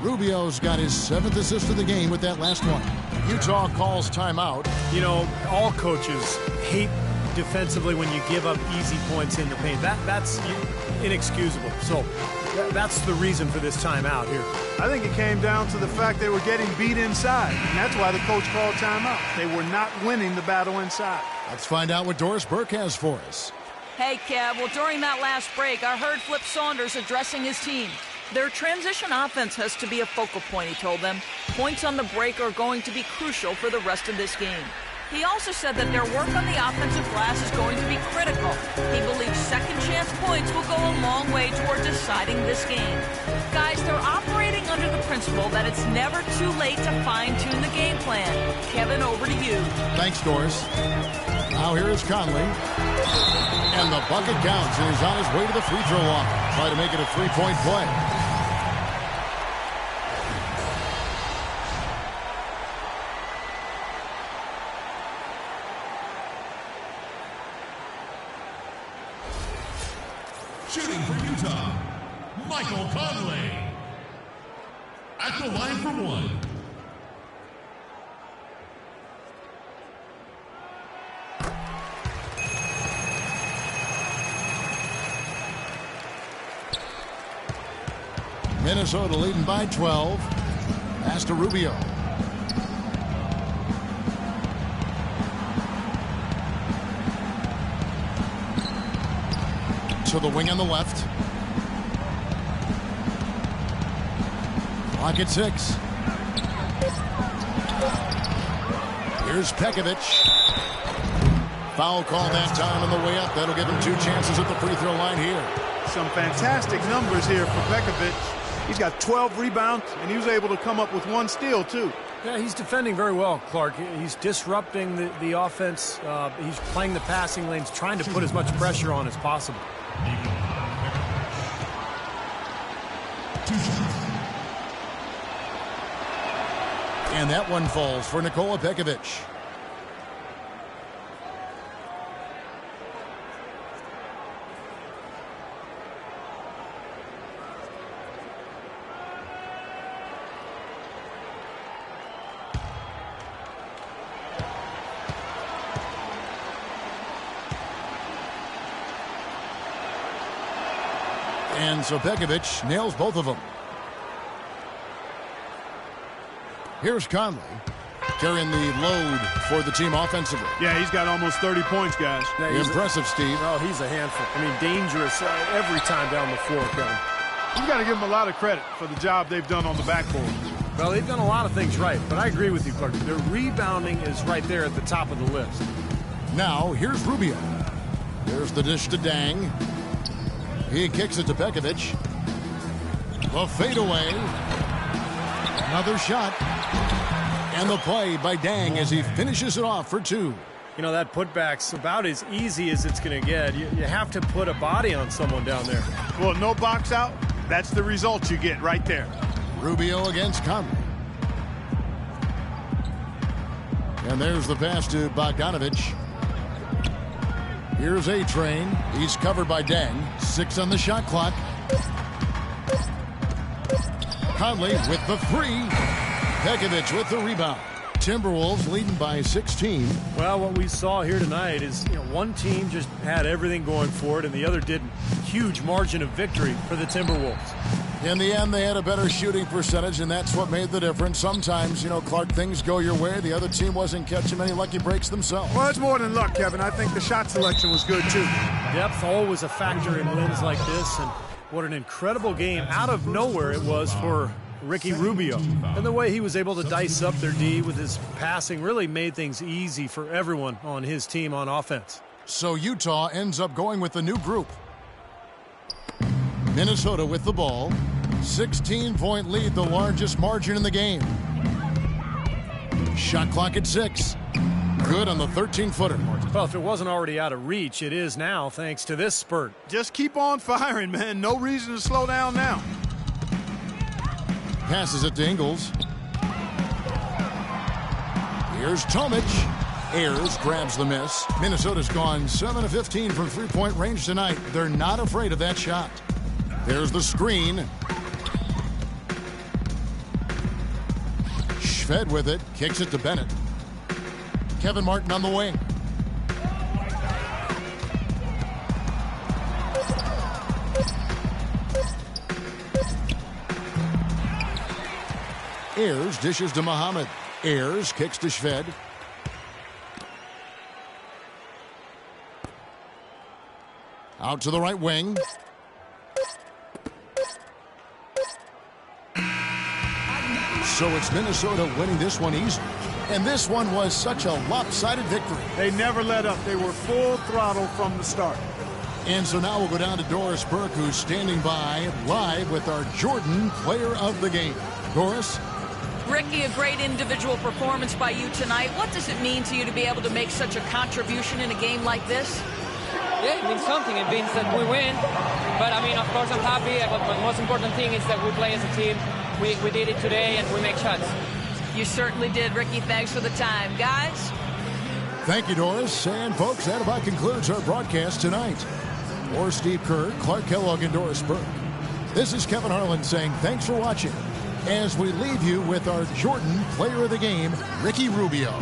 S1: Rubio's got his 7th assist of the game with that last one. Utah calls timeout.
S2: You know, all coaches hate defensively when you give up easy points in the paint. That's inexcusable. So that's the reason for this timeout here.
S3: I think it came down to the fact they were getting beat inside, and that's why the coach called timeout. They were not winning the battle inside.
S1: Let's find out what Doris Burke has for us.
S4: Hey, Kev. Well, during that last break, I heard Flip Saunders addressing his team. Their transition offense has to be a focal point, he told them. Points on the break are going to be crucial for the rest of this game. He also said that their work on the offensive glass is going to be critical. He believes second chance points will go a long way toward deciding this game. Guys, they're operating under the principle that it's never too late to fine-tune the game plan. Kevin, over to you.
S1: Thanks, Doris. Now here is Conley. And the bucket counts, and he's on his way to the free throw line. Try to make it a three-point play.
S5: Shooting for Utah, Michael Conley. At the line for one.
S1: Minnesota leading by 12. Pass to Rubio. To the wing on the left. Clock at 6. Here's Pekovic. Foul call that time on the way up. That'll give him 2 chances at the free throw line here.
S3: Some fantastic numbers here for Pekovic. He's got 12 rebounds, and he was able to come up with 1 steal, too.
S2: Yeah, he's defending very well, Clark. He's disrupting the offense. He's playing the passing lanes, trying to put as much pressure on as possible.
S1: And that one falls for Nikola Pekovic. And so Pekovic nails both of them. Here's Conley carrying the load for the team offensively.
S3: Yeah, he's got almost 30 points, guys.
S2: Yeah,
S1: impressive, Steve.
S2: Oh, he's a handful. I mean, dangerous every time down the floor, Kevin.
S3: You've got to give them a lot of credit for the job they've done on the backboard.
S2: Well, they've done a lot of things right, but I agree with you, Clark. Their rebounding is right there at the top of the list.
S1: Now, here's Rubio. There's the dish to Dang. He kicks it to Pekovic. The fadeaway. Another shot. And the play by Dang as he finishes it off for 2.
S2: You know, that putback's about as easy as it's going to get. You have to put a body on someone down there.
S3: Well, no box out. That's the result you get right there.
S1: Rubio against Conley. And there's the pass to Bogdanovic. Here's A-Train. He's covered by Dang. 6 on the shot clock. Conley with the 3. Pekovic with the rebound. Timberwolves leading by 16.
S2: Well, what we saw here tonight is, one team just had everything going for it and the other didn't. Huge margin of victory for the Timberwolves.
S1: In the end, they had a better shooting percentage, and that's what made the difference. Sometimes, Clark, things go your way. The other team wasn't catching many lucky breaks themselves.
S3: Well, it's more than luck, Kevin. I think the shot selection was good, too.
S2: Depth always a factor in wins like this, and what an incredible game out of nowhere it was for Ricky Rubio. And the way he was able to dice up their D with his passing really made things easy for everyone on his team on offense.
S1: So Utah ends up going with the new group. Minnesota with the ball. 16-point lead, the largest margin in the game. Shot clock at 6. Good on the 13-footer.
S2: Well, if it wasn't already out of reach, it is now thanks to this spurt.
S3: Just keep on firing, man. No reason to slow down now.
S1: Passes it to Ingles. Here's Tomic. Ayers grabs the miss. Minnesota's gone 7 of 15 from three-point range tonight. They're not afraid of that shot. There's the screen. Schved with it. Kicks it to Bennett. Kevin Martin on the wing. Ayers dishes to Muhammad. Ayers kicks to Schved. Out to the right wing. So it's Minnesota winning this one easily. And this one was such a lopsided victory.
S3: They never let up. They were full throttle from the start.
S1: And so now we'll go down to Doris Burke, who's standing by live with our Jordan Player of the Game. Doris?
S4: Ricky, a great individual performance by you tonight. What does it mean to you to be able to make such a contribution in a game like this?
S6: Yeah, it means something. It means that we win. But, I mean, of course, I'm happy. But the most important thing is that we play as a team. We did it today, and we make shots.
S4: You certainly did, Ricky. Thanks for the time. Guys?
S1: Thank you, Doris. And, folks, that about concludes our broadcast tonight. For Steve Kerr, Clark Kellogg, and Doris Burke, this is Kevin Harlan saying thanks for watching as we leave you with our Jordan Player of the Game, Ricky Rubio.